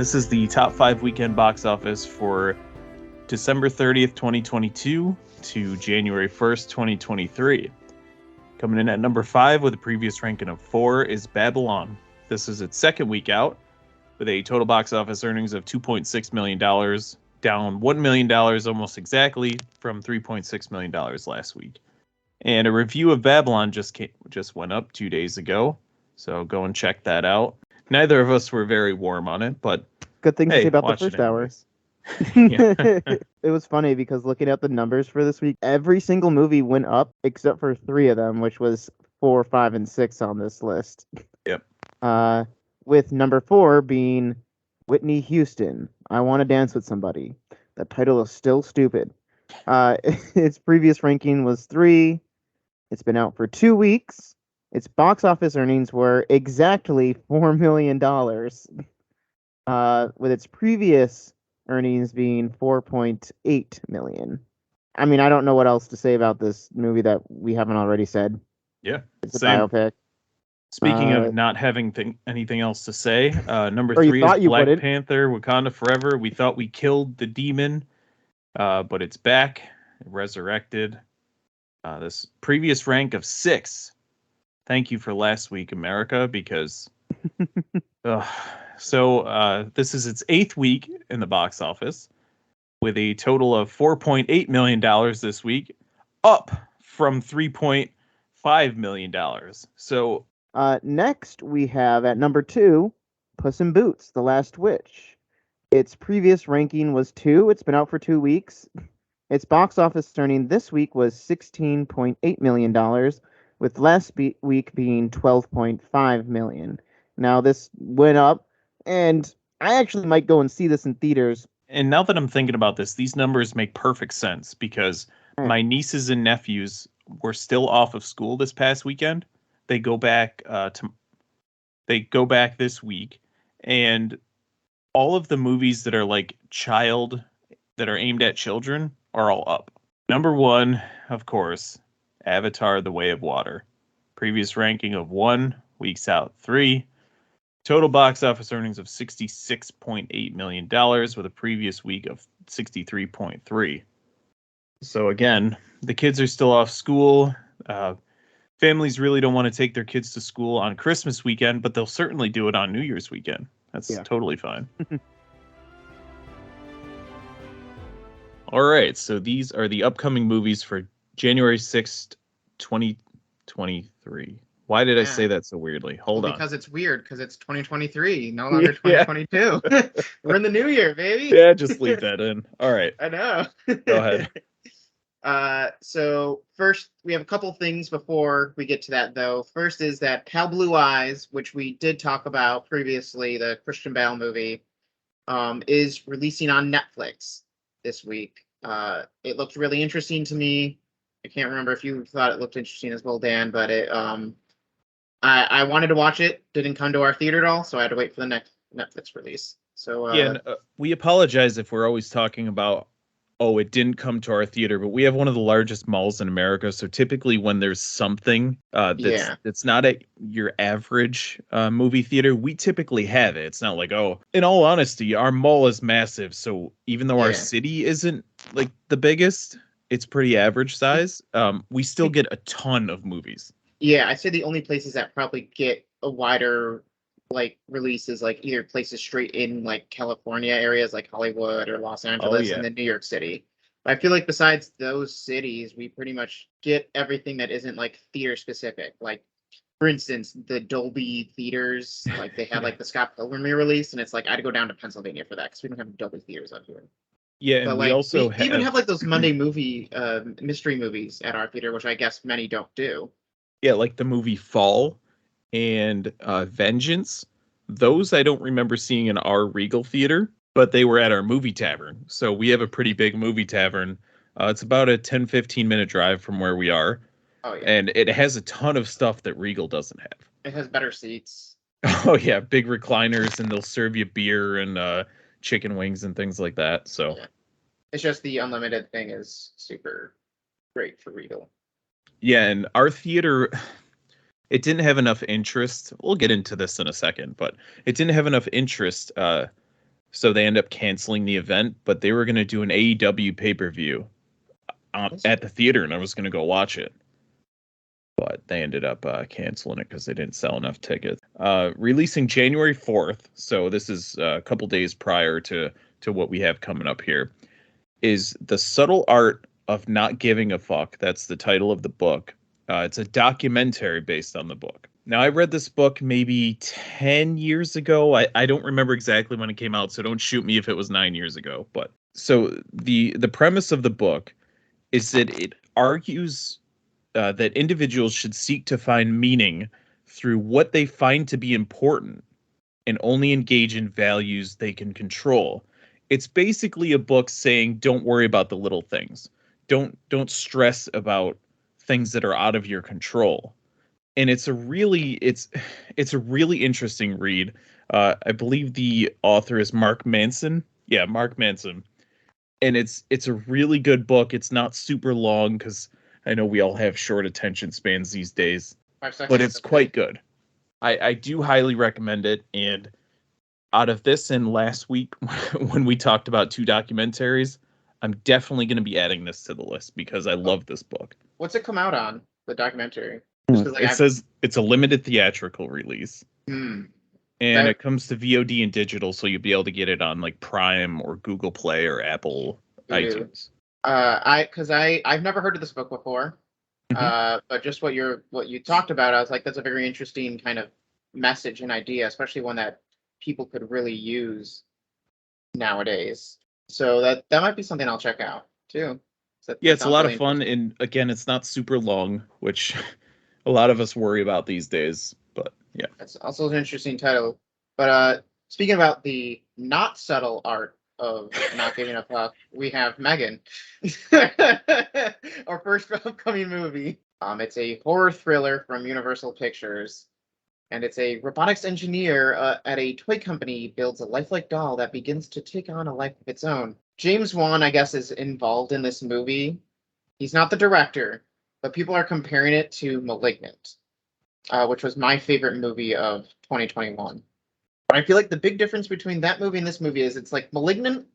This is the top 5 weekend box office for December 30th, 2022 to January 1st, 2023. Coming in at number 5 with a previous ranking of 4 is Babylon. This is its second week out with a total box office earnings of $2.6 million, down $1 million almost exactly from $3.6 million last week. And a review of Babylon just went up 2 days ago, so go and check that out. Neither of us were very warm on it, but good thing to say about the first hour. It was funny because looking at the numbers for this week, every single movie went up except for 3 of them, which was 4, 5, and 6 on this list. Yep. With number 4 being Whitney Houston, I Want to Dance with Somebody. The title is still stupid. Its previous ranking was 3. It's been out for 2 weeks. Its box office earnings were exactly $4 million, with its previous earnings being $4.8 million. I mean, I don't know what else to say about this movie that we haven't already said. Yeah, it's same. A biopic. Speaking of not having anything else to say, number 3 is Black Panther, Wakanda Forever. We thought we killed the demon, but it's back, resurrected. This previous rank of 6. Thank you for last week, America, because... So this is its 8th week in the box office with a total of $4.8 million this week, up from $3.5 million. So next we have at number 2, Puss in Boots: The Last Witch. Its previous ranking was 2. It's been out for 2 weeks. Its box office earning this week was $16.8 million, with last week being $12.5 million. Now this went up, and I actually might go and see this in theaters. And now that I'm thinking about this, these numbers make perfect sense because my nieces and nephews were still off of school this past weekend. They go back this week, and all of the movies that are like that are aimed at children are all up. Number 1, of course, Avatar: The Way of Water. Previous ranking of 1, weeks out 3. Total box office earnings of $66.8 million with a previous week of $63.3. So again, the kids are still off school. Families really don't want to take their kids to school on Christmas weekend, but they'll certainly do it on New Year's weekend. That's totally fine. All right, so these are the upcoming movies for January 6th, 2023. Why did I say that so weirdly? Hold on. Because it's weird, because it's 2023, no longer 2022. We're in the new year, baby. Yeah, just leave that in. All right. I know. Go ahead. So first, we have a couple things before we get to that, though. First is that Pale Blue Eyes, which we did talk about previously, the Christian Bale movie, is releasing on Netflix this week. It looked really interesting to me. I can't remember if you thought it looked interesting as well, Dan, but it I wanted to watch it. Didn't come to our theater at all, so I had to wait for the next Netflix release. So we apologize if we're always talking about, it didn't come to our theater, but we have one of the largest malls in America. So typically when there's something that's not at your average movie theater, we typically have it. It's not like, in all honesty, our mall is massive. So even though our city isn't like the biggest, it's pretty average size. We still get a ton of movies. Yeah, I'd say the only places that probably get a wider releases either places straight in California areas like Hollywood or Los Angeles and then New York City. But I feel like besides those cities, we pretty much get everything that isn't theater specific. For instance, the Dolby theaters, they have the Scott Pilgrim release, and it's I had to go down to Pennsylvania for that because we don't have Dolby theaters out here. Yeah, and we also even have those Monday movie mystery movies at our theater, which I guess many don't do. Yeah, like the movie Fall and Vengeance. Those I don't remember seeing in our Regal theater, but they were at our movie tavern. So we have a pretty big movie tavern. It's about a 10-15 minute drive from where we are. Oh, yeah. And it has a ton of stuff that Regal doesn't have. It has better seats. Oh, yeah, big recliners, and they'll serve you beer and chicken wings and things like that. So it's just the unlimited thing is super great for Regal. Yeah, and our theater, it didn't have enough interest. We'll get into this in a second, but it didn't have enough interest so they end up canceling the event. But they were going to do an AEW pay-per-view at the theater, and I was going to go watch it. But they ended up canceling it because they didn't sell enough tickets. Releasing January 4th, so this is a couple days prior to what we have coming up here, is The Subtle Art of Not Giving a Fuck. That's the title of the book. It's a documentary based on the book. Now, I read this book maybe 10 years ago. I don't remember exactly when it came out, so don't shoot me if it was 9 years ago. But so the premise of the book is that it argues that individuals should seek to find meaning through what they find to be important and only engage in values they can control. It's basically a book saying, don't worry about the little things. Don't stress about things that are out of your control. And it's a really interesting read. I believe the author is Mark Manson. Yeah, Mark Manson. And it's a really good book. It's not super long because I know we all have short attention spans these days, 5 seconds. but it's quite good. I do highly recommend it. And out of this and last week when we talked about 2 documentaries, I'm definitely going to be adding this to the list because I love this book. What's it come out on, the documentary? It says it's a limited theatrical release. Hmm. And it comes to VOD and digital, so you'll be able to get it on like Prime or Google Play or Apple iTunes. I've never heard of this book before. But just what you talked about, I was like, that's a very interesting kind of message and idea, especially one that people could really use nowadays. So that might be something I'll check out too. Yeah, it's a lot of fun, and again, it's not super long, which a lot of us worry about these days. But yeah, that's also an interesting title. But speaking about the not subtle art of not giving a fuck, we have Megan, our first upcoming movie. It's a horror thriller from Universal Pictures, and it's a robotics engineer at a toy company builds a lifelike doll that begins to take on a life of its own. James Wan, I guess, is involved in this movie. He's not the director, but people are comparing it to Malignant, which was my favorite movie of 2021. But I feel like the big difference between that movie and this movie is it's like Malignant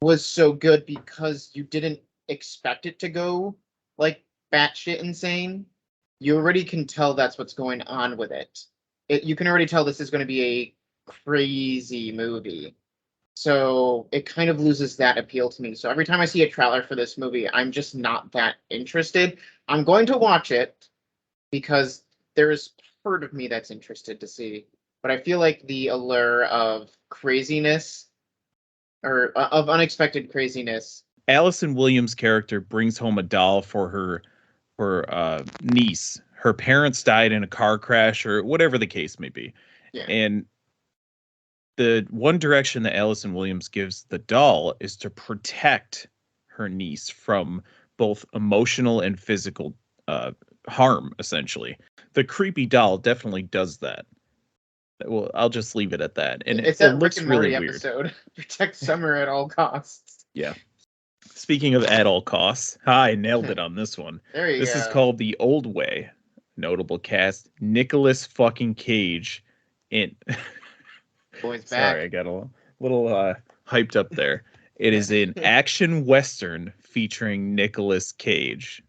was so good because you didn't expect it to go like batshit insane. You already can tell that's what's going on with it. You can already tell this is going to be a crazy movie. So it kind of loses that appeal to me. So every time I see a trailer for this movie, I'm just not that interested. I'm going to watch it because there is part of me that's interested to see. But I feel like the allure of craziness or of unexpected craziness. Allison Williams' character brings home a doll for her niece. Her parents died in a car crash or whatever the case may be. Yeah. And the one direction that Allison Williams gives the doll is to protect her niece from both emotional and physical harm, essentially. The creepy doll definitely does that. Well, I'll just leave it at that. And it's it that looks Rick and really Morty weird. episode. Protect Summer at all costs. Yeah. Speaking of at all costs, I nailed it on this one. There you go. This is called The Old Way. Notable cast: Nicolas fucking Cage in Boys back. Sorry, I got a little hyped up there. It is an action western featuring Nicolas Cage.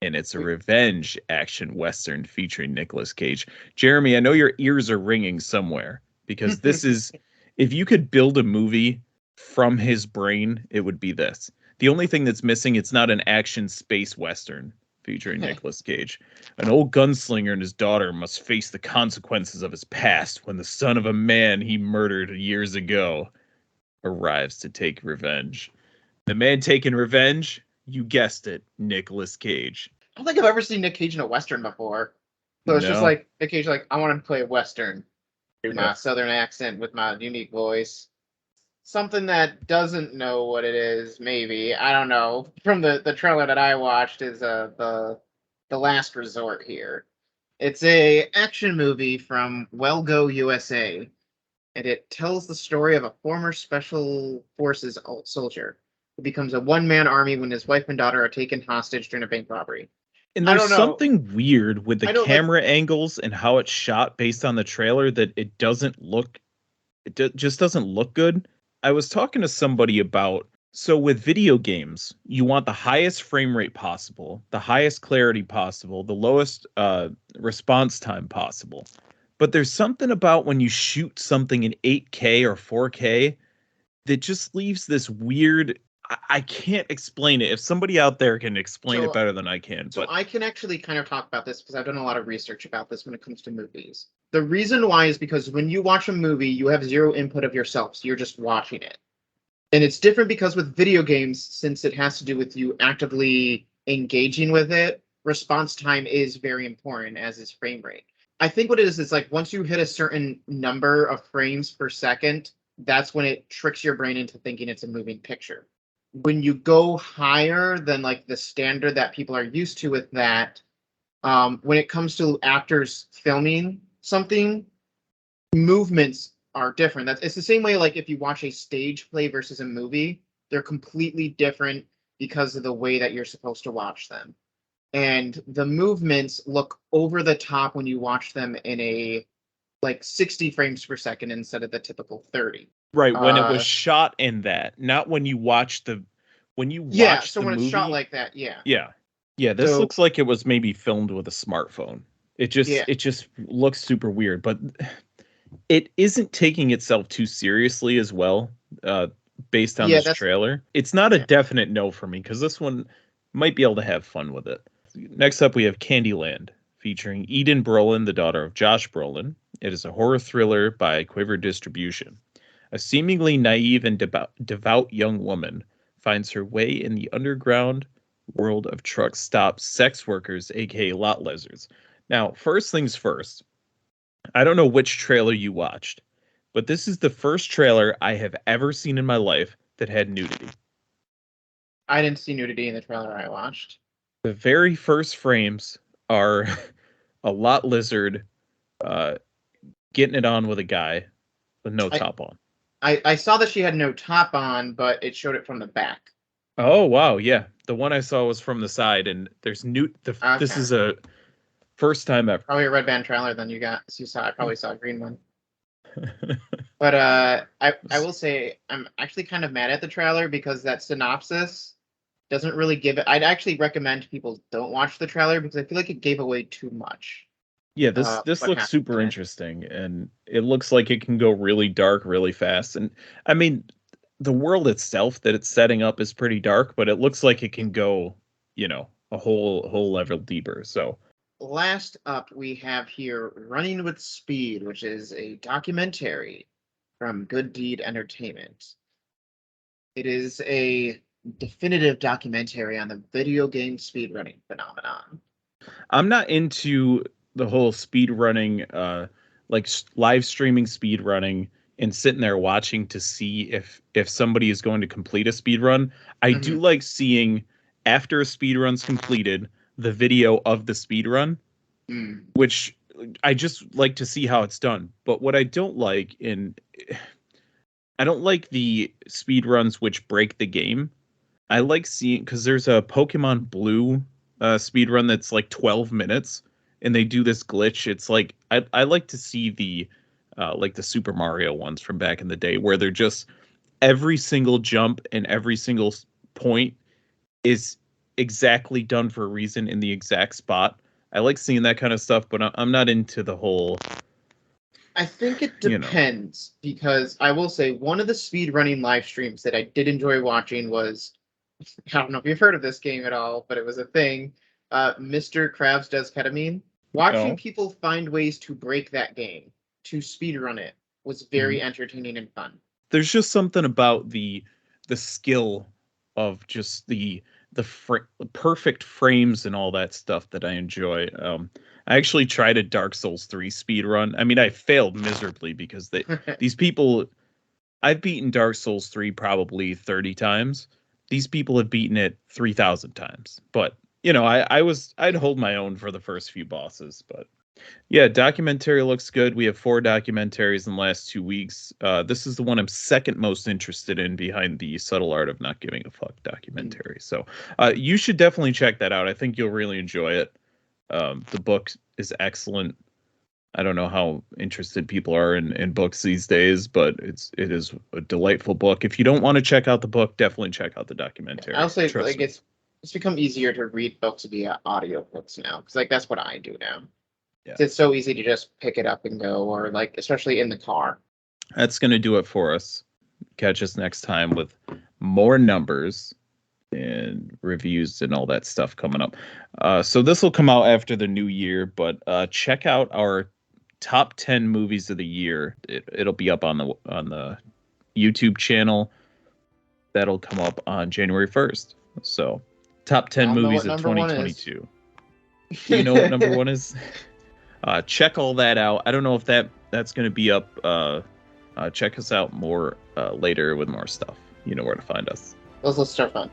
And it's a revenge action western featuring Nicolas Cage. Jeremy, I know your ears are ringing somewhere because this is, if you could build a movie from his brain, it would be this. The only thing that's missing, it's not an action space western featuring Nicolas Cage. An old gunslinger and his daughter must face the consequences of his past when the son of a man he murdered years ago arrives to take revenge. The man taking revenge, you guessed it, Nicolas Cage. I don't think I've ever seen Nick Cage in a western before. So it's just like Nick Cage, like, I want to play a western. Do my southern accent with my unique voice. Something that doesn't know what it is, maybe. I don't know. From the trailer that I watched is the Last Resort here. It's a action movie from Well Go USA. And it tells the story of a former special forces soldier who becomes a one-man army when his wife and daughter are taken hostage during a bank robbery. And there's something weird with the camera angles and how it's shot based on the trailer that it doesn't look, just doesn't look good. I was talking to somebody about, so with video games, you want the highest frame rate possible, the highest clarity possible, the lowest response time possible. But there's something about when you shoot something in 8K or 4K that just leaves this weird. I can't explain it. If somebody out there can explain it better than I can. So but I can actually kind of talk about this because I've done a lot of research about this when it comes to movies. The reason why is because when you watch a movie, you have zero input of yourself, so you're just watching it. And it's different because with video games, since it has to do with you actively engaging with it, response time is very important, as is frame rate. I think what it is like once you hit a certain number of frames per second, that's when it tricks your brain into thinking it's a moving picture. When you go higher than like the standard that people are used to with that, when it comes to actors filming something, movements are different. It's the same way like if you watch a stage play versus a movie, they're completely different because of the way that you're supposed to watch them. And the movements look over the top when you watch them in a like 60 frames per second instead of the typical 30. Right, when it was shot in that, not when you watch the when movie, it's shot like that, yeah. This looks like it was maybe filmed with a smartphone. It just looks super weird, but it isn't taking itself too seriously as well. Based on this trailer, it's not a definite no for me because this one might be able to have fun with it. Next up, we have Candyland, featuring Eden Brolin, the daughter of Josh Brolin. It is a horror thriller by Quiver Distribution. A seemingly naive and devout young woman finds her way in the underground world of truck stop sex workers, aka lot lizards. Now, first things first, I don't know which trailer you watched, but this is the first trailer I have ever seen in my life that had nudity. I didn't see nudity in the trailer I watched. The very first frames are a lot lizard getting it on with a guy with no top on. I saw that she had no top on, but it showed it from the back. Oh, wow. Yeah. The one I saw was from the side, and there's This is a first time ever. Probably a red band trailer then I probably saw a green one. But I will say I'm actually kind of mad at the trailer because that synopsis doesn't really give it. I'd actually recommend people don't watch the trailer because I feel like it gave away too much. Yeah, this looks super interesting, and it looks like it can go really dark really fast. And I mean, the world itself that it's setting up is pretty dark, but it looks like it can go, a whole level deeper. So last up, we have here Running with Speed, which is a documentary from Good Deed Entertainment. It is a definitive documentary on the video game speedrunning phenomenon. I'm not into the whole speed running, like live streaming speed running and sitting there watching to see if somebody is going to complete a speed run. I do like seeing after a speed run's completed the video of the speed run, which I just like to see how it's done. But what I don't like I don't like the speed runs which break the game. I like seeing, because there's a Pokemon Blue speed run that's like 12 minutes. And they do this glitch. It's like I like to see the like the Super Mario ones from back in the day, where they're just every single jump and every single point is exactly done for a reason in the exact spot. I like seeing that kind of stuff, but I'm not into the whole. I think it depends because I will say one of the speedrunning live streams that I did enjoy watching was, I don't know if you've heard of this game at all, but it was a thing. Mr. Krabs Does Ketamine. Watching people find ways to break that game, to speedrun it, was very entertaining and fun. There's just something about the skill of just the perfect frames and all that stuff that I enjoy. I actually tried a Dark Souls 3 speedrun. I mean, I failed miserably because these people, I've beaten Dark Souls 3 probably 30 times. These people have beaten it 3,000 times. But I'd hold my own for the first few bosses, but yeah, documentary looks good. We have 4 documentaries in the last 2 weeks. This is the one I'm second most interested in behind the Subtle Art of Not Giving a Fuck documentary. So you should definitely check that out. I think you'll really enjoy it. The book is excellent. I don't know how interested people are in books these days, but it is a delightful book. If you don't want to check out the book, definitely check out the documentary. I'll say Trust like me. it's become easier to read books via audiobooks now, because like that's what I do now. Yeah. It's so easy to just pick it up and go, or like especially in the car. That's going to do it for us. Catch us next time with more numbers and reviews and all that stuff coming up. So this will come out after the new year, but check out our top 10 movies of the year. It'll be up on the YouTube channel. That'll come up on January 1st. So top 10 I'll know movies what of number one is. 2022. Do you know what number one is? Check all that out. I don't know if that's going to be up. Check us out more later with more stuff. You know where to find us. Those lists are fun.